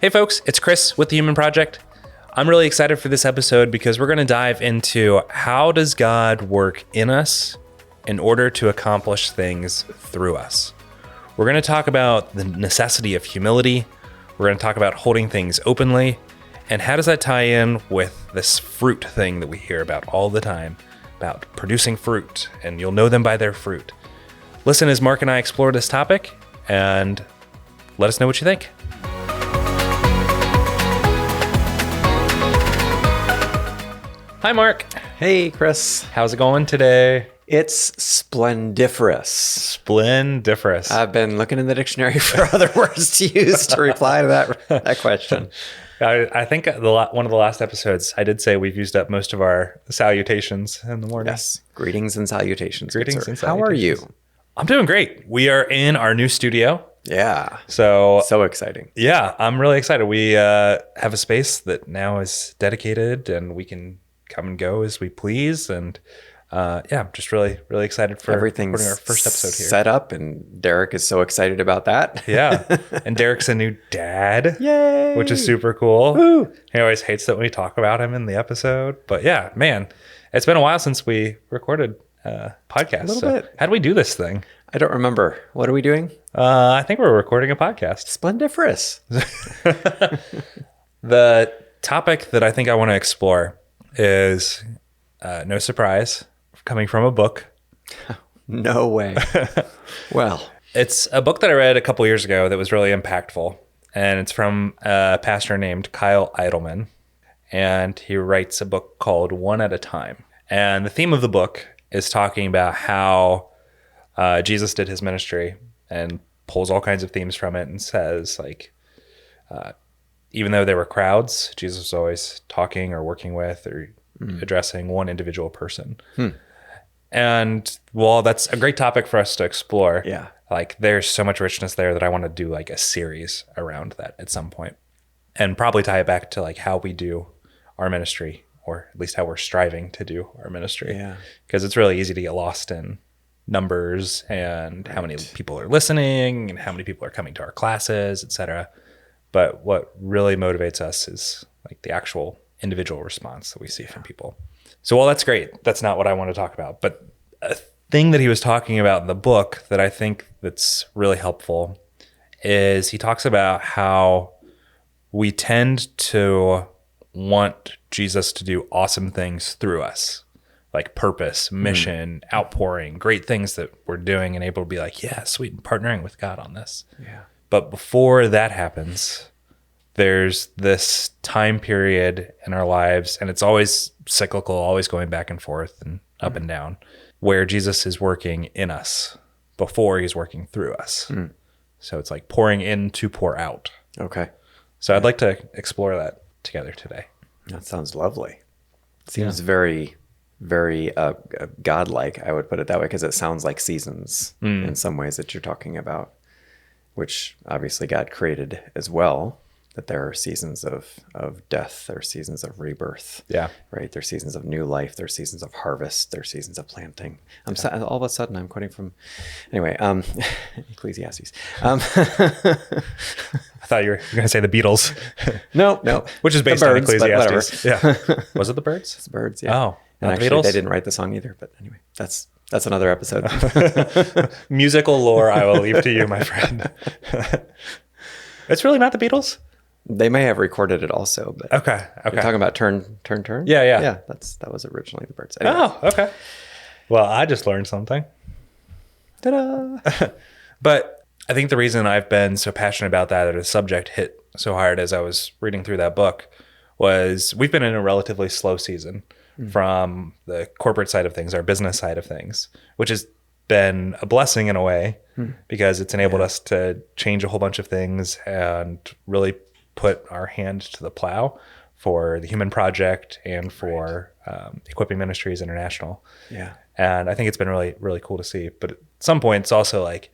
Hey folks, it's Chris with The Human Project. I'm really excited for this episode because we're going to dive into how does God work in us in order to accomplish things through us. We're going to talk about the necessity of humility. We're going to talk about holding things openly. And how does that tie in with this fruit thing that we hear about all the time, about producing fruit, and you'll know them by their fruit. Listen as Mark and I explore this topic, and let us know what you think. Hi, Mark. Hey, Chris. How's it going today? It's splendiferous. Splendiferous. I've been looking in the dictionary for other words to use to reply to that question. I think one of the last episodes, I did say we've used up most of our salutations in the morning. Yes. Greetings and salutations. Greetings and salutations. How are you? I'm doing great. We are in our new studio. Yeah. So exciting. Yeah, I'm really excited. We have a space that now is dedicated and we can come and go as we please. And I'm just really, really excited for everything's recording our first episode here. Set up, and Derek is so excited about that. Yeah. And Derek's a new dad. Yay! Which is super cool. Woo! He always hates that we talk about him in the episode. But yeah, man, it's been a while since we recorded a podcast. A little bit. How do we do this thing? I don't remember. What are we doing? I think we're recording a podcast. Splendiferous. The topic that I think I want to explore is, no surprise, coming from a book. No way. Well, it's a book that I read a couple years ago that was really impactful. And it's from a pastor named Kyle Idleman. And he writes a book called One at a Time. And the theme of the book is talking about how Jesus did his ministry and pulls all kinds of themes from it and says, like, even though there were crowds, Jesus was always talking or working with or addressing one individual person. And while that's a great topic for us to explore, like there's so much richness there that I want to do like a series around that at some point, and probably tie it back to like how we do our ministry, or at least how we're striving to do our ministry. Yeah. Because it's really easy to get lost in numbers and how many people are listening and how many people are coming to our classes, etc. But what really motivates us is like the actual individual response that we see from people. So while that's great, that's not what I want to talk about. But a thing that he was talking about in the book that I think that's really helpful is he talks about how we tend to want Jesus to do awesome things through us, like purpose, mission, outpouring, great things that we're doing and able to be like, yeah, sweet, I'm partnering with God on this. Yeah. But before that happens, there's this time period in our lives, and it's always cyclical, always going back and forth and up and down, where Jesus is working in us before he's working through us. So it's like pouring in to pour out. Okay. So I'd like to explore that together today. That sounds lovely. Seems very, very godlike, I would put it that way, because it sounds like seasons in some ways that you're talking about, which obviously God created as well, that there are seasons of death, there are seasons of rebirth. Yeah. Right? There are seasons of new life, there are seasons of harvest, there are seasons of planting. All of a sudden I'm quoting from, anyway, Ecclesiastes. I thought you were going to say the Beatles. No. Which is based on Ecclesiastes. Yeah. Was it the Birds? It's the Birds, yeah. Oh, and actually, Beatles? They didn't write the song either, but anyway, that's another episode. Musical lore I will leave to you, my friend. It's really not the Beatles? They may have recorded it also, but okay. You're talking about turn. Yeah. That was originally the Birds. Anyway. Oh, okay. Well, I just learned something. Ta-da! But I think the reason I've been so passionate about that a subject hit so hard as I was reading through that book was we've been in a relatively slow season from the corporate side of things, our business side of things, which has been a blessing in a way because it's enabled us to change a whole bunch of things and really put our hand to the plow for the Human Project and for Equipping Ministries International. Yeah. And I think it's been really, really cool to see. But at some point, it's also like,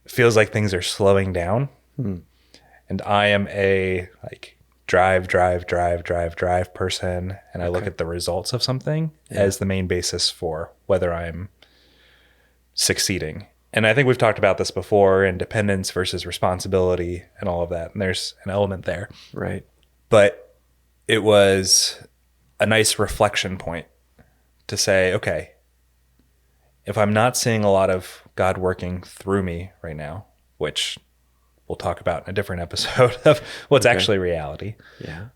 it feels like things are slowing down. And I am a like drive person. And I look at the results of something as the main basis for whether I'm succeeding. And I think we've talked about this before, independence versus responsibility and all of that. And there's an element there. Right. But it was a nice reflection point to say, okay, if I'm not seeing a lot of God working through me right now, which we'll talk about in a different episode of what's actually reality. Yeah.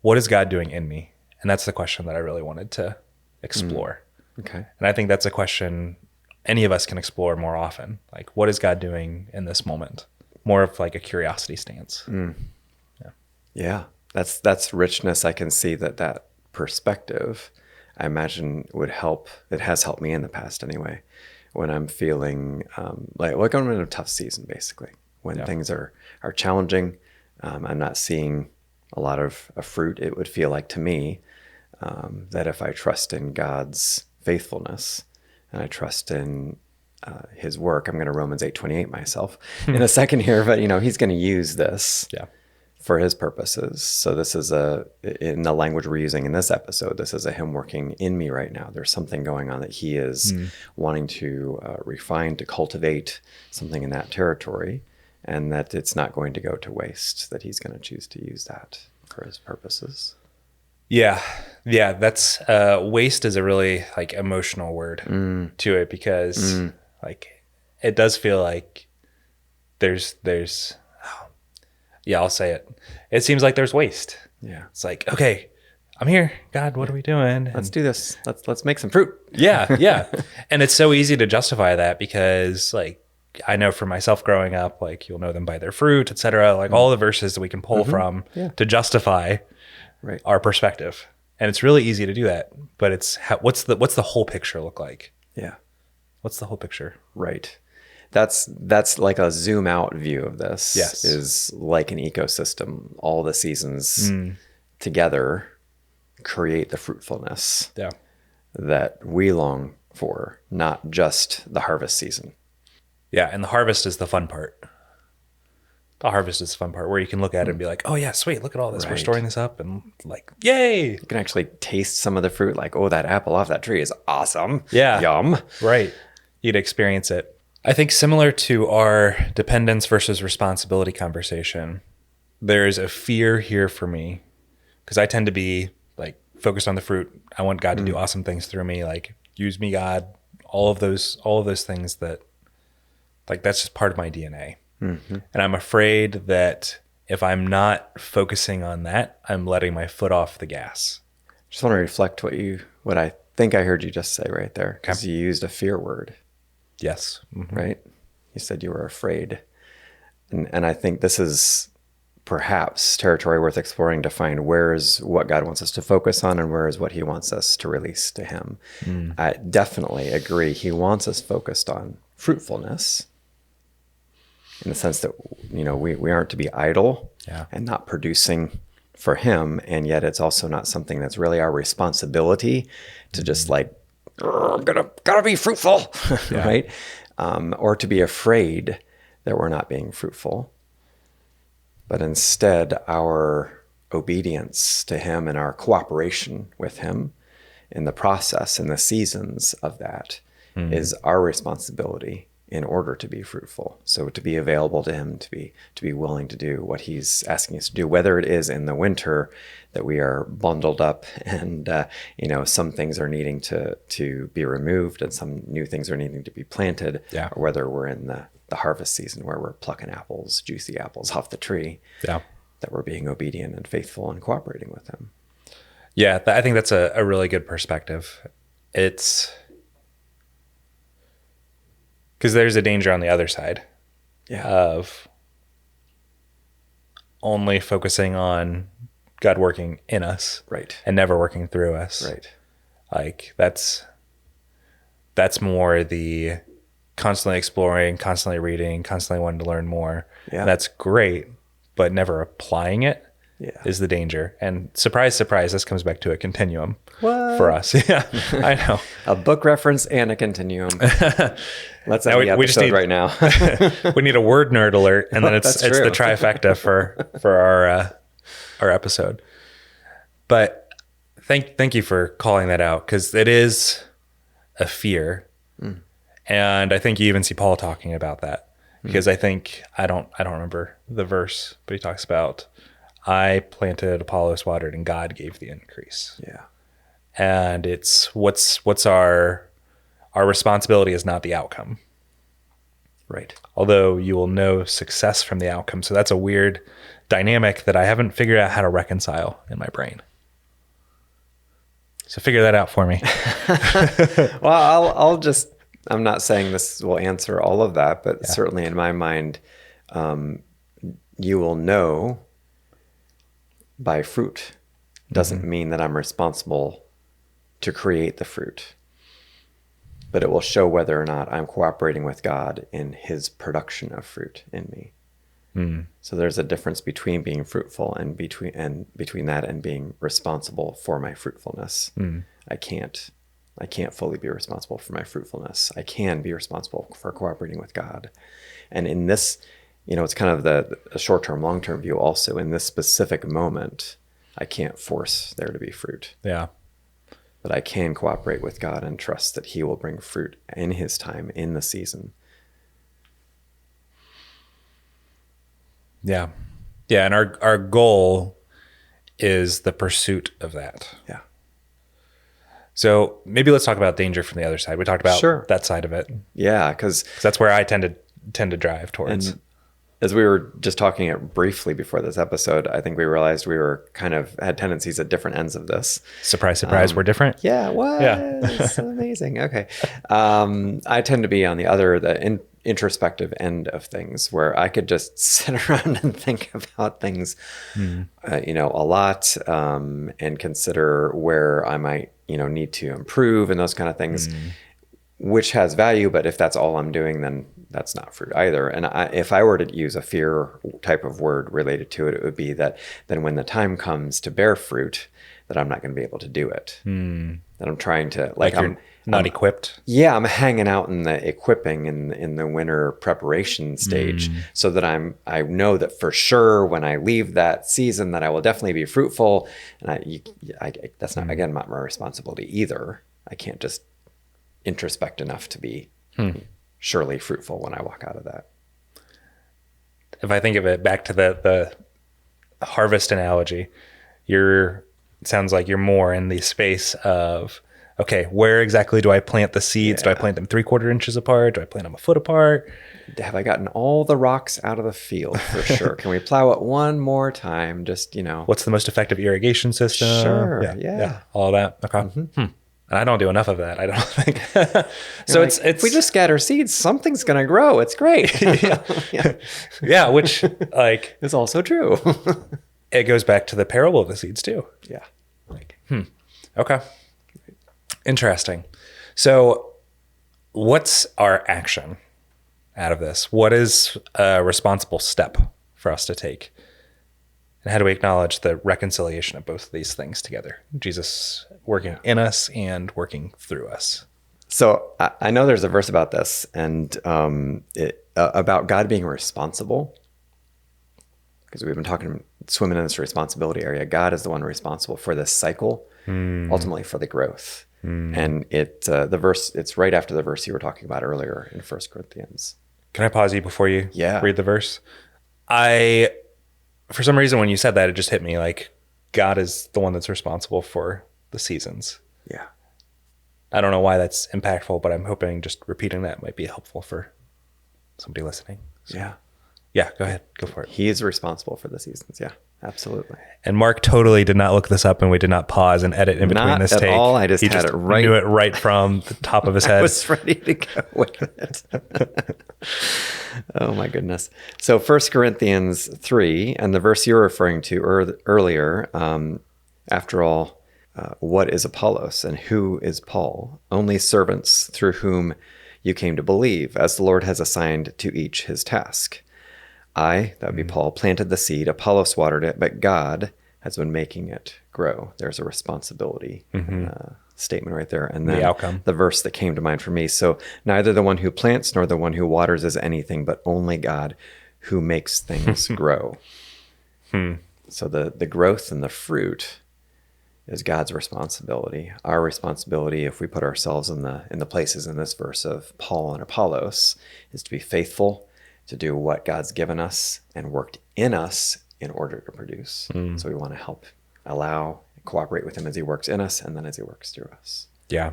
What is God doing in me? And that's the question that I really wanted to explore. Okay. And I think that's a question any of us can explore more often. Like, what is God doing in this moment? More of like a curiosity stance. Yeah. That's richness. I can see that perspective, I imagine, would help. It has helped me in the past anyway, when I'm feeling like I'm in a tough season, basically, when things are challenging. I'm not seeing a lot of fruit. It would feel like to me that if I trust in God's faithfulness and I trust in his work, I'm going to Romans 8:28 myself in a second here, but he's going to use this for his purposes. So this is in the language we're using in this episode, this is him working in me right now. There's something going on that he is wanting to refine, to cultivate something in that territory, and that it's not going to go to waste, that he's going to choose to use that for his purposes. Yeah. That's waste is a really like emotional word to it, because like it does feel like there's I'll say it. It seems like there's waste. Yeah. It's like, okay, I'm here. God, what are we doing? Let's do this. Let's make some fruit. Yeah. And it's so easy to justify that, because like I know for myself growing up, like you'll know them by their fruit, etc. Like all the verses that we can pull from to justify our perspective. And it's really easy to do that. But it's what's the whole picture look like? Yeah. What's the whole picture? Right. That's like a zoom out view of this. Yes. Is like an ecosystem. All the seasons together create the fruitfulness that we long for, not just the harvest season. Yeah, and the harvest is the fun part. The harvest is the fun part, where you can look at it and be like, oh yeah, sweet, look at all this. We're storing this up, and like, yay. You can actually taste some of the fruit, like, oh, that apple off that tree is awesome. Yeah. Yum. Right. You'd experience it. I think similar to our dependence versus responsibility conversation, there's a fear here for me, because I tend to be like focused on the fruit. I want God to do awesome things through me, like use me, God, all of those things that like that's just part of my DNA. And I'm afraid that if I'm not focusing on that, I'm letting my foot off the gas. Just want to reflect what I think I heard you just say right there, because you used a fear word. Yes. Right? You said you were afraid. And I think this is perhaps territory worth exploring, to find where is what God wants us to focus on and where is what he wants us to release to him. I definitely agree. He wants us focused on fruitfulness, in the sense that, we aren't to be idle and not producing for him. And yet it's also not something that's really our responsibility to just like, gotta be fruitful, right? Or to be afraid that we're not being fruitful. But instead, our obedience to him and our cooperation with him in the process, in the seasons of that, is our responsibility in order to be fruitful. So to be available to him, to be willing to do what he's asking us to do, whether it is in the winter that we are bundled up and some things are needing to be removed and some new things are needing to be planted, or whether we're in the harvest season where we're plucking apples, juicy apples off the tree, that we're being obedient and faithful and cooperating with him. Yeah, I think that's a really good perspective. It's because there's a danger on the other side of only focusing on God working in us, and never working through us. Like that's more the constantly exploring, constantly reading, constantly wanting to learn more. And that's great, but never applying it is the danger. And surprise, surprise, this comes back to a continuum for us. Yeah, I know. A book reference and a continuum. Let's end the episode right now. We need a word nerd alert, and then it's the trifecta for our episode. But thank you for calling that out, because it is a fear. And I think you even see Paul talking about that, because I think, I don't remember the verse, but he talks about, I planted, Apollos watered, and God gave the increase. Yeah. And it's what's our responsibility is not the outcome. Right. Although you will know success from the outcome. So that's a weird dynamic that I haven't figured out how to reconcile in my brain. So figure that out for me. Well, I'm not saying this will answer all of that, but certainly in my mind, you will know by fruit. Doesn't mean that I'm responsible to create the fruit, but it will show whether or not I'm cooperating with God in his production of fruit in me. So there's a difference between being fruitful and between that and being responsible for my fruitfulness. I can't fully be responsible for my fruitfulness. I can be responsible for cooperating with God. And in this, it's kind of the short-term, long-term view also. In this specific moment, I can't force there to be fruit. Yeah. But I can cooperate with God and trust that he will bring fruit in his time, in the season. Yeah. Yeah. And our goal is the pursuit of that. Yeah. So maybe let's talk about danger from the other side. We talked about that side of it. Yeah. Because that's where I tend to drive towards. And as we were just talking it briefly before this episode, I think we realized we were had tendencies at different ends of this. Surprise, surprise, we're different. Yeah. What? Yeah. So amazing. Okay. I tend to be on the introspective end of things, where I could just sit around and think about things, a lot, and consider where I might, need to improve and those kind of things, which has value. But if that's all I'm doing, then that's not fruit either. And if I were to use a fear type of word related to it, it would be that then when the time comes to bear fruit, that I'm not going to be able to do it. That I'm trying to I'm not equipped. Yeah, I'm hanging out in the equipping in the winter preparation stage, so that I know that for sure when I leave that season that I will definitely be fruitful. And that's not again not my responsibility either. I can't just introspect enough to be surely fruitful when I walk out of that. If I think of it back to the harvest analogy, it sounds like you're more in the space of, okay, where exactly do I plant the seeds? Yeah. Do I plant them 3/4 inches apart? Do I plant them a foot apart? Have I gotten all the rocks out of the field for sure? Can we plow it one more time? Just, What's the most effective irrigation system? Sure. Yeah. All that. Okay. And I don't do enough of that, I don't think. So it's if we just scatter seeds, something's going to grow. It's great. Yeah, which is also true. It goes back to the parable of the seeds too. Yeah. Okay. Interesting. So what's our action out of this? What is a responsible step for us to take? And how do we acknowledge the reconciliation of both of these things together? Jesus working in us and working through us. So I know there's a verse about this, and about God being responsible, because we've been swimming in this responsibility area. God is the one responsible for this cycle, ultimately for the growth. And the verse, it's right after the verse you were talking about earlier in 1 Corinthians. Can I pause you before you read the verse? For some reason, when you said that, it just hit me like God is the one that's responsible for the seasons. Yeah. I don't know why that's impactful, but I'm hoping just repeating that might be helpful for somebody listening. So, yeah, go ahead. Go for it. He is responsible for the seasons. Yeah, absolutely. And Mark totally did not look this up, and we did not pause and edit in between this take. Not at all. I just had it right. Knew it right from the top of his head. I was ready to go with it. Oh my goodness. So 1 Corinthians 3, and the verse you're referring to earlier, after all, what is Apollos and who is Paul? Only servants through whom you came to believe, as the Lord has assigned to each his task. That would be Paul, planted the seed, Apollos watered it, but God has been making it grow. There's a responsibility statement right there. And then the outcome. The verse that came to mind for me. So neither the one who plants nor the one who waters is anything, but only God who makes things grow. So the growth and the fruit is God's responsibility. Our responsibility, if we put ourselves in the places in this verse of Paul and Apollos, is to be faithful, to do what God's given us and worked in us in order to produce. So we want to help, allow, cooperate with him as he works in us and then as he works through us. Yeah.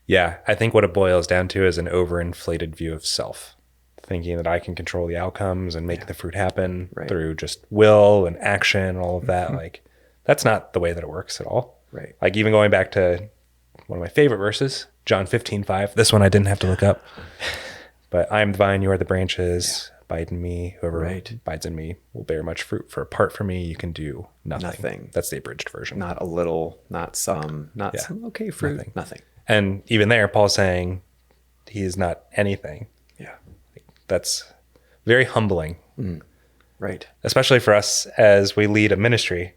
Yeah. I think what it boils down to is an overinflated view of self, thinking that I can control the outcomes and make the fruit happen through just will and action and all of that. Like, that's not the way that it works at all. Right. Like, even going back to one of my favorite verses, John 15:5. This one I didn't have to look up. But I am the vine, you are the branches. Abide in me. Whoever abides in me will bear much fruit. For apart from me, you can do nothing. That's the abridged version. Not a little, not some, some okay fruit. Nothing. And even there, Paul's saying he is not anything. Yeah. That's very humbling. Right. Especially for us as we lead a ministry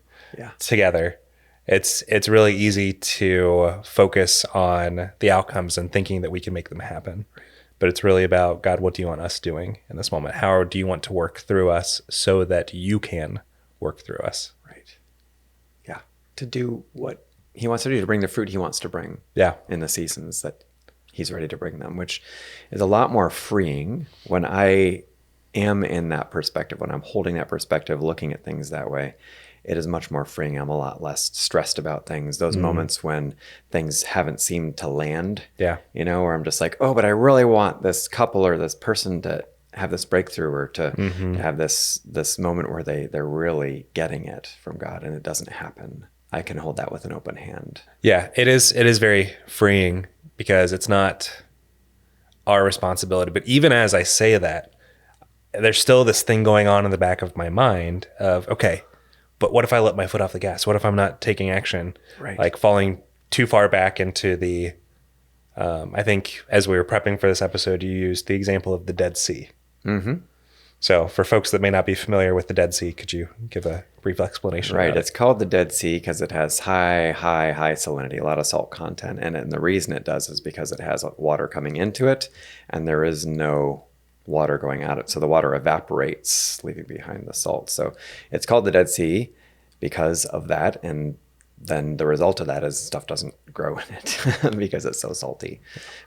together. It's really easy to focus on the outcomes and thinking that we can make them happen. Right. But it's really about, God, what do you want us doing in this moment? How do you want to work through us so that you can work through us? Right. Yeah. To do what he wants to do, to bring the fruit he wants to bring in the seasons that he's ready to bring them, which is a lot more freeing when I am in that perspective, when I'm holding that perspective, looking at things that way. It is much more freeing. I'm a lot less stressed about things. Those moments when things haven't seemed to land, where I'm just like, oh, but I really want this couple or this person to have this breakthrough or to have this moment where they're really getting it from God and it doesn't happen. I can hold that with an open hand. Yeah, it is very freeing because it's not our responsibility. But even as I say that, there's still this thing going on in the back of my mind of, okay, but what if I let my foot off the gas? What if I'm not taking action? Right. Like falling too far back into the, I think as we were prepping for this episode, you used the example of the Dead Sea. Mm-hmm. So for folks that may not be familiar with the Dead Sea, could you give a brief explanation? Right. It's called the Dead Sea because it has high salinity, a lot of salt content. And the reason it does is because it has water coming into it and there is no water going out it. So the water evaporates, leaving behind the salt. So it's called the Dead Sea because of that. And then the result of that is stuff doesn't grow in it because it's so salty.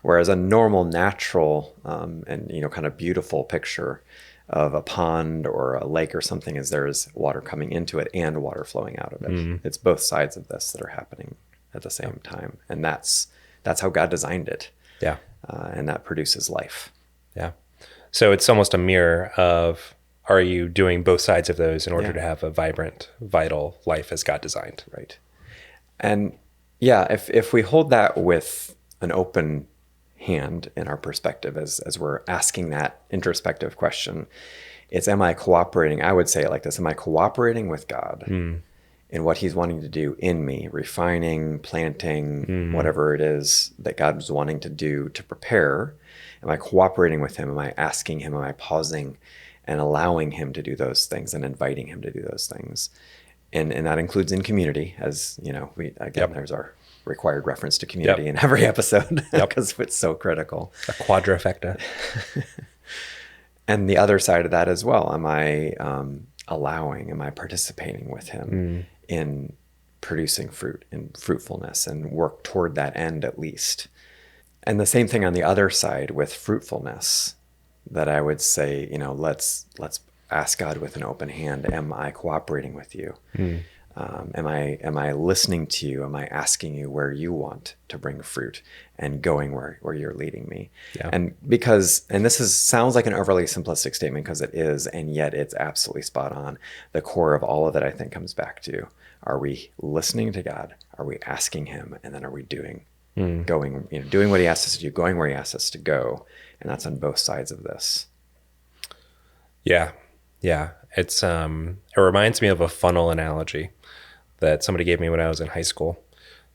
Whereas a normal, natural, and kind of beautiful picture of a pond or a lake or something is there's water coming into it and water flowing out of it. It's both sides of this that are happening at the same time. And that's how God designed it. Yeah. And that produces life. Yeah. So it's almost a mirror of, are you doing both sides of those in order to have a vibrant, vital life as God designed? Right. And if we hold that with an open hand in our perspective as we're asking that introspective question, it's, am I cooperating? I would say it like this: am I cooperating with God in what he's wanting to do in me, refining, planting, whatever it is that God's wanting to do to prepare? Am I cooperating with him? Am I asking him? Am I pausing and allowing him to do those things and inviting him to do those things? And that includes in community, as there's our required reference to community in every episode because it's so critical. A quadrifecta. And the other side of that as well. Am I am I participating with him in producing fruit and fruitfulness and work toward that end at least? And the same thing on the other side with fruitfulness, that I would say, let's ask God with an open hand. Am I cooperating with you? Am I listening to you? Am I asking you where you want to bring fruit and going where you're leading me? Yeah. And this sounds like an overly simplistic statement because it is, and yet it's absolutely spot on. The core of all of it, I think, comes back to, are we listening to God? Are we asking him? And then are we doing what he asks us to do, going where he asks us to go? And that's on both sides of this. Yeah. Yeah. It reminds me of a funnel analogy that somebody gave me when I was in high school,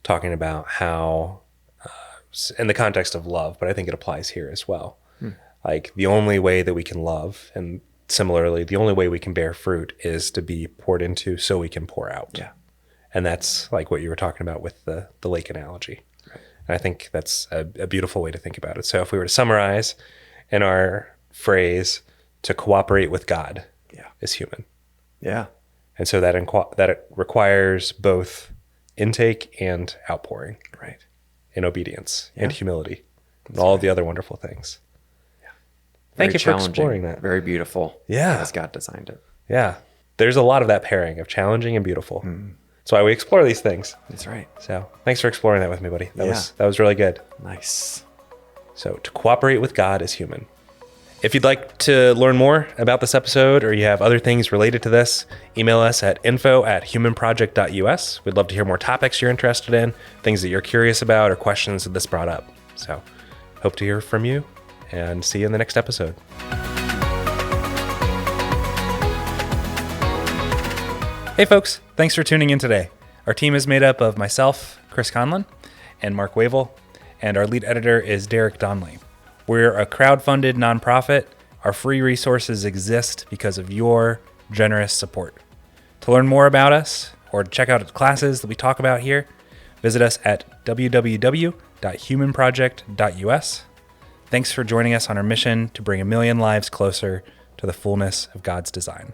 talking about how, in the context of love, but I think it applies here as well. Like, the only way that we can love, and similarly, the only way we can bear fruit is to be poured into so we can pour out. Yeah. And that's like what you were talking about with the lake analogy. Right. And I think that's a beautiful way to think about it. So if we were to summarize in our phrase, to cooperate with God is human. Yeah. And so that it requires both intake and outpouring Right. in obedience and Yeah. humility and all of the other wonderful things. Thank Very you for challenging, exploring that. Very beautiful. Yeah. As God designed it. Yeah. There's a lot of that pairing of challenging and beautiful. That's why we explore these things. That's right. So thanks for exploring that with me, buddy. Yeah. That was really good. Nice. So to cooperate with God is human. If you'd like to learn more about this episode or you have other things related to this, email us at info@humanproject.us. We'd love to hear more topics you're interested in, things that you're curious about, or questions that this brought up. So hope to hear from you and see you in the next episode. Hey folks, thanks for tuning in today. Our team is made up of myself, Chris Conlin, and Mark Wavle, and our lead editor is Derek Donley. We're a crowd-funded nonprofit. Our free resources exist because of your generous support. To learn more about us or to check out classes that we talk about here, visit us at www.humanproject.us. Thanks for joining us on our mission to bring 1 million lives closer to the fullness of God's design.